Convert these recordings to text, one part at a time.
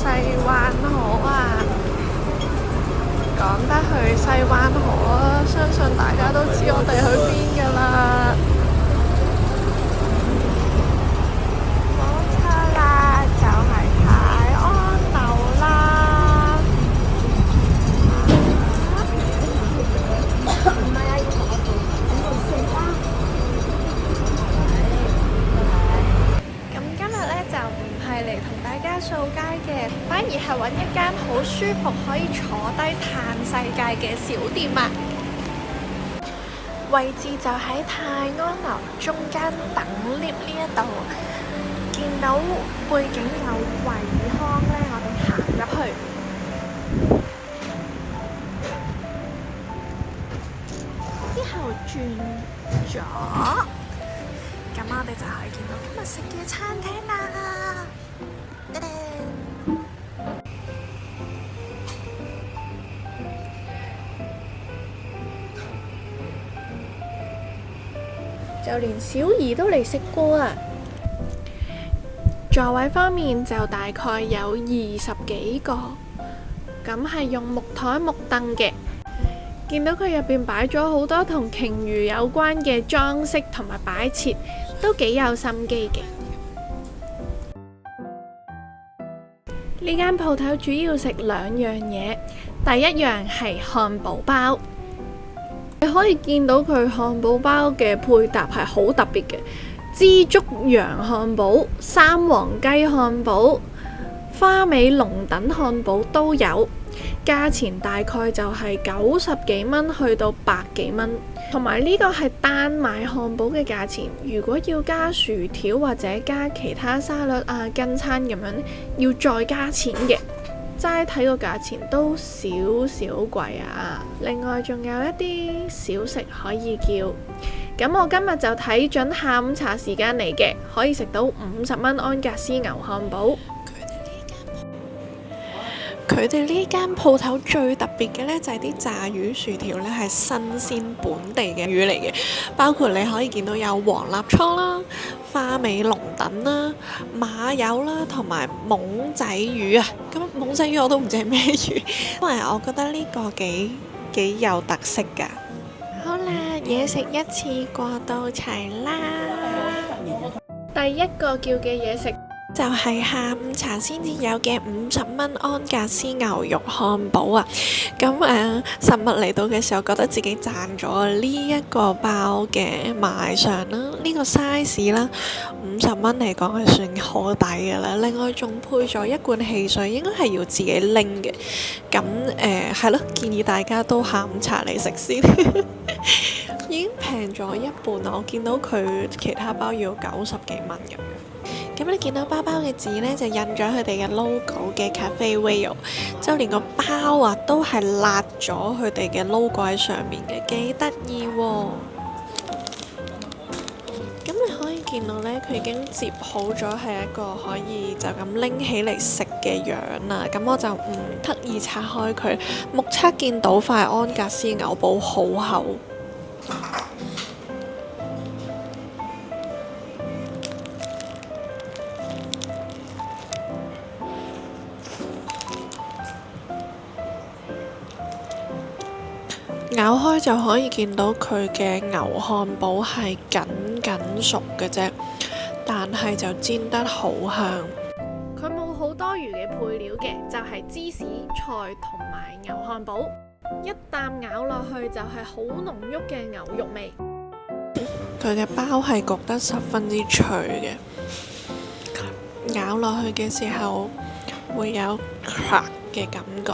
西灣河啊！講得去西灣河，相信大家都知我哋去邊㗎啦。冇錯啦，就係泰安樓啦。咁今日呢，就唔係嚟同大家掃街嘅，反而係揾一間好舒服可以坐低嘆世界嘅小店啊！位置就喺泰安樓中間等 lift 呢一度，見到背景有惠康呢，我哋行入去，之後轉左，咁我哋就可以見到今日食嘅餐廳啦。叮叮，就連小儀都嚟食過啊！座位方面就大概有20幾個，咁係用木枱木凳嘅。見到佢入邊擺咗好多同鯨魚有關嘅裝飾同埋擺設，都幾有心機嘅。呢間鋪頭主要食2樣嘢，第一樣係漢堡包。你可以見到佢漢堡包嘅配搭係好特別嘅，枝竹羊漢堡、三黃雞漢堡、花尾龍躉漢堡都有，價錢大概就係90幾蚊去到100幾蚊，同埋呢個係單買漢堡嘅價錢。如果要加薯條或者加其他沙律啊、跟餐咁樣，要再加錢嘅。齋睇個價錢都少少貴啊！另外仲有一啲小食可以叫。咁我今日就睇準下午茶時間嚟嘅，可以食到50蚊安格斯牛漢堡。佢哋呢間鋪頭最特別嘅呢，就係啲炸魚薯條呢係新鮮本地嘅魚嚟嘅，包括你可以見到有黃立倉啦、花尾龍躉啦、馬友啦，同埋懵仔魚啊。咁懵仔魚我都唔知係咩魚，因為我覺得呢個幾有特色㗎。好啦，嘢食一次過到齊啦。第一個叫嘅嘢食就係下午茶先至有嘅50蚊安格斯牛肉漢堡啊！咁實物嚟到嘅時候，覺得自己賺咗呢一個包嘅賣相啦，呢個 size 啦，50蚊嚟講係算好抵嘅啦。另外仲配咗一罐汽水，應該係要自己拎嘅。咁係咯，建議大家都下午茶嚟食先。已經平咗一半啦，我見到佢其他包要90幾蚊咁樣。咁你見到包包嘅字呢，就印咗佢哋嘅 logo 嘅 Cafe Whale，就連個包啊都係辣咗佢哋嘅 logo 喺上面嘅，幾得意喎！咁你可以見到呢，佢已經摺好咗係一個可以就咁拎起嚟食嘅樣啦。咁我就唔特意拆開佢，目測見到塊安格斯牛堡好厚。咬開就可以見到佢嘅牛漢堡係緊熟嘅啫，但係就煎得好香。佢冇好多餘嘅配料嘅，就係芝士、菜同埋牛漢堡。一啖咬落去就係好濃郁嘅牛肉味。佢嘅包係焗得十分之脆嘅，咬落去嘅時候會有 crack 嘅感覺。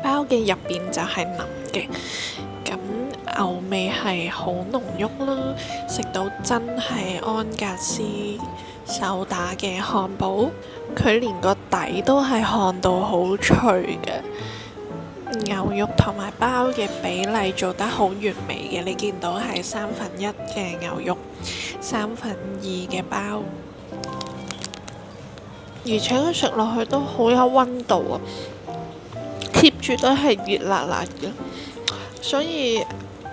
包嘅入邊就係腍嘅，咁牛味係好濃郁啦，食到真係安格斯手打嘅漢堡，佢連個底都係烘到好脆嘅，牛肉同埋包嘅比例做得好完美嘅，你見到係1/3嘅牛肉，2/3嘅包，而且佢食落去都好有溫度啊！貼住都係熱辣辣嘅，所以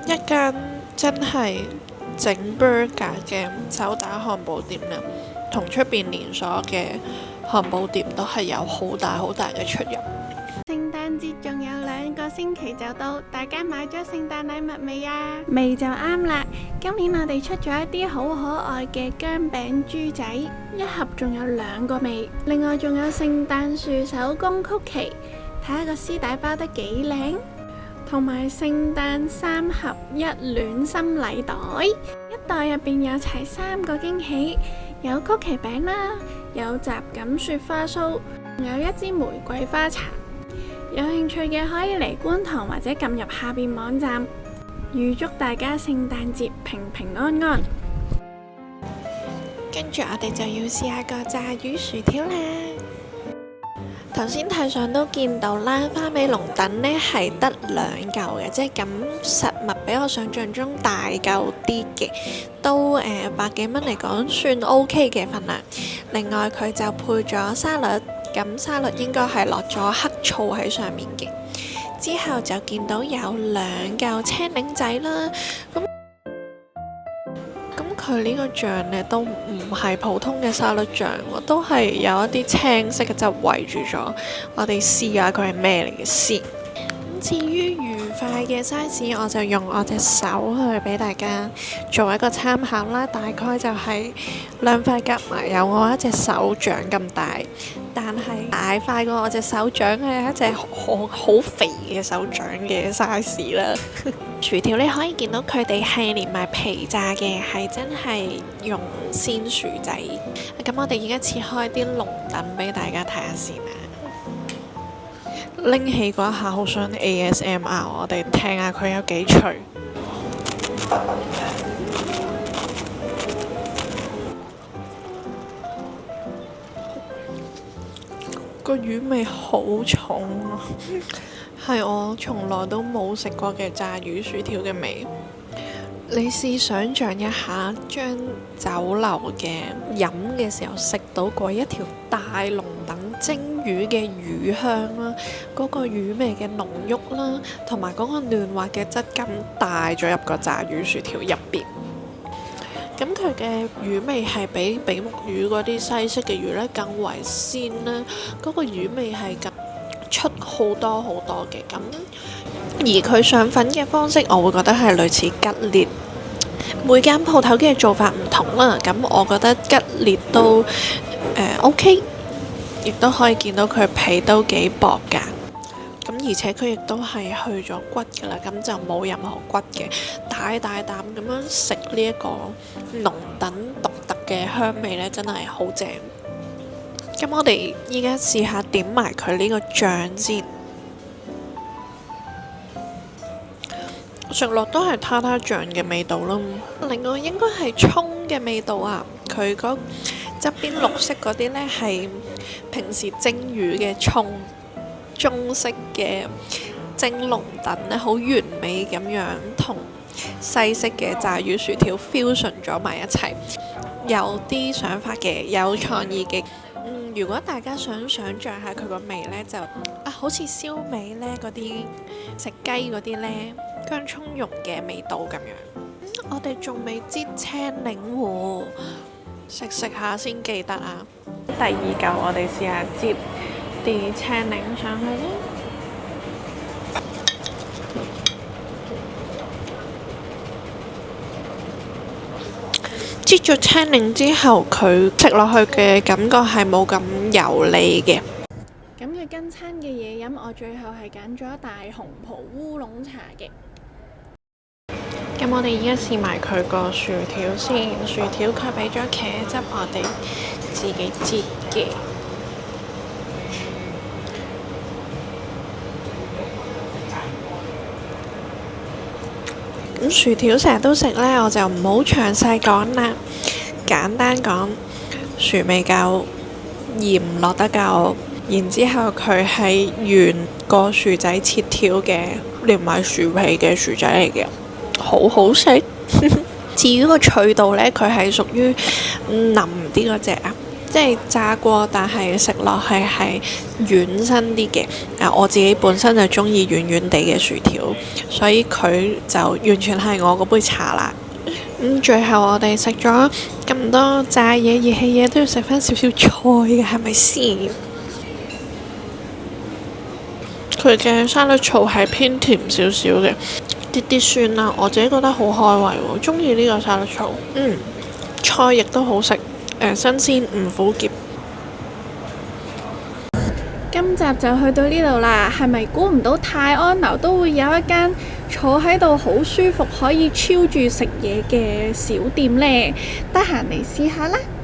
一間真係整 burger 嘅手打漢堡店呢，同出邊連鎖嘅漢堡店都係有好大好大嘅出入。聖誕節仲有2個星期就到，大家買咗聖誕禮物未啊？未就啱啦！今年我哋出咗一啲好可愛嘅薑餅豬仔，一盒仲有2個味，另外仲有聖誕樹手工曲奇，睇下個絲帶包得幾靚，同埋聖誕3合1暖心禮袋，一袋入邊有齊3個驚喜，有曲奇餅啦，有雜錦雪花酥，仲有一支玫瑰花茶。有興趣嘅可以嚟觀塘或者撳入下邊網站。預祝大家聖誕節平平安安。跟住我哋就要試下個炸魚薯條啦。頭先睇相都見到啦，花美龍躉呢係得2嚿嘅，即係咁實物比我想象中大嚿啲嘅，都100幾蚊嚟講算 OK 嘅份量。另外佢就配咗沙律。咁沙律應該係落咗黑醋喺上面嘅，之後就見到有2嚿青檸仔啦。咁佢呢個醬呢都唔係普通嘅沙律醬喎，都係有一啲青色嘅汁圍住咗。我哋試下佢係咩嚟嘅先。至於魚塊嘅 size， 我就用我隻手去俾大家做一個參考啦。大概就係2塊夾埋有我一隻手掌咁大，但係大塊過我隻手掌係一隻好肥嘅手掌嘅 size 啦。薯條你可以見到佢哋係連埋皮炸嘅，係真係用鮮薯仔。咁我哋而家切開啲龍躉俾大家睇下先啊！拎起嗰一下好想 ASMR， 我哋聽下佢有幾脆。個魚味好重啊，係我從來都冇食過嘅炸魚薯條嘅味。你試想像一下，將酒樓嘅飲嘅時候食到過一條大龍躉蒸魚嘅魚香啦，嗰個魚味嘅濃郁啦，同埋嗰個嫩滑嘅質感帶咗入個炸魚薯條入邊。咁佢嘅魚味係比目魚嗰啲西式嘅魚咧更為鮮啦，嗰個魚味係更出好多好多嘅。咁而佢上粉嘅方式，我會覺得係類似吉列。每間鋪頭嘅做法唔同啦，咁我覺得吉列都OK， 亦都可以見到佢皮都幾薄㗎。咁而且佢亦都係去咗骨㗎啦，咁就冇任何骨嘅。大啖咁樣食呢一個龍躉獨特嘅香味呢，真係好正。咁我哋依家試下點埋佢呢個醬先。食落都係塔塔醬嘅味道咯，另外應該係葱嘅味道啊，佢嗰側邊綠色嗰啲呢，係平時蒸魚嘅葱，中式嘅蒸龍躉呢，好完美咁樣同西式嘅炸魚薯條 fusion 咗埋一齊，有啲想法嘅，有創意嘅。如果大家想像下佢個味呢，就好似燒味呢嗰啲食雞嗰啲呢，薑葱蓉嘅味道咁樣。我哋仲未擠青檸喎，食下先記得啊！第2嚿我哋試下擠啲青檸上去啦。擠咗青檸之後，佢食落去嘅感覺係冇咁油膩嘅。咁嘅跟餐嘅嘢飲，我最後係揀咗大紅袍烏龍茶嘅。咁我哋而家試埋佢個薯條先，薯條佢俾咗茄汁，我哋自己擠嘅。咁薯條成日都食呢，我就唔好詳細講啦，簡單講，薯味夠，鹽落得夠，然之後佢係原個薯仔切條嘅，連埋薯皮嘅薯仔嚟嘅，好好食。至於個脆度呢，佢係屬於腍啲嗰隻啊，即係炸過，但係食落去係軟身啲嘅。我自己本身就中意軟軟地嘅薯條，所以佢就完全係我嗰杯茶啦。最後我哋食咗咁多炸嘢、熱氣嘢，都要食翻少少菜嘅，係咪先？佢嘅沙律醋係偏甜少少嘅，啲啲酸啦，我自己覺得好開胃喎，中意呢個沙律醋。菜亦都好食，新鮮唔苦澀。今集就去到呢度啦，係咪估唔到泰安樓都會有一間坐喺度好舒服可以超住食嘢嘅小店呢？得閒嚟試下啦〜